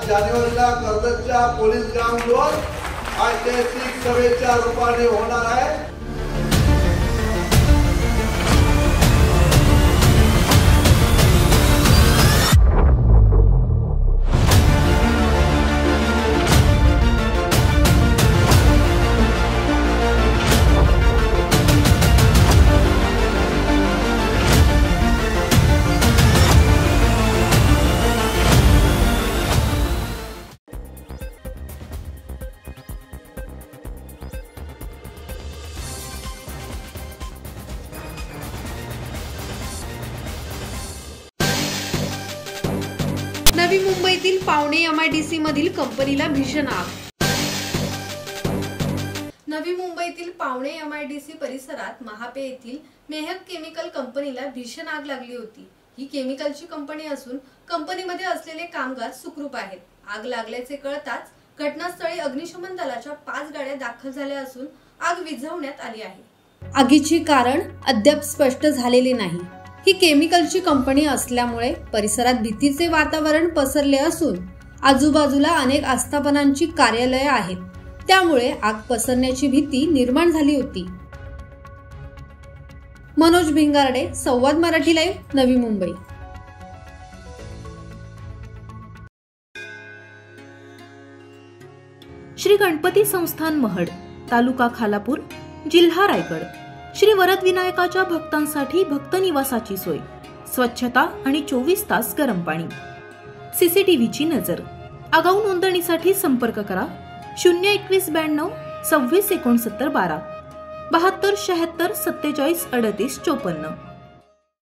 जानेवारीला कर्जतच्या पोलीस ग्राउंडवर ऐतिहासिक सभेच्या रूपाने होणार आहे। नवी मुंबईतील पावणे MIDC मधील कंपनीला भीषण आग। नवी मुंबईतील पावणे MIDC परिसरात महापे येथील मेहक केमिकल कंपनीला भीषण आग लागली होती। ही केमिकलची कंपनी असून कंपनीमध्ये असलेले कामगार सुखरूप आहेत। आग लागल्याचे कळताच घटनास्थळी अग्निशमन दलाच्या 5 गाड्या दाखल झाल्या असून आग विझवण्यात आली आहे। आगीचे कारण अद्याप स्पष्ट झालेले नाही। ही केमिकलची कंपनी असल्यामुळे परिसरात भीतीचे वातावरण पसरले असून आजूबाजूला अनेक आस्थापनांची कार्यालये आहेत, त्यामुळे आग पसरण्याची भीती निर्माण झाली होती। मनोज भिंगारडे, संवाद मराठी लाईव्ह, नवी मुंबई। श्री गणपती संस्थान महड, तालुका खालापूर, जिल्हा रायगड। श्री वरद विनायकाच्या भक्तांसाठी भक्त निवासाची सोय, स्वच्छता आणि 24 तास गरम पाणी, CCTVची नजर। आगाऊ नोंदणीसाठी संपर्क करा 021 92 26 69 12 72 76 47 38 54।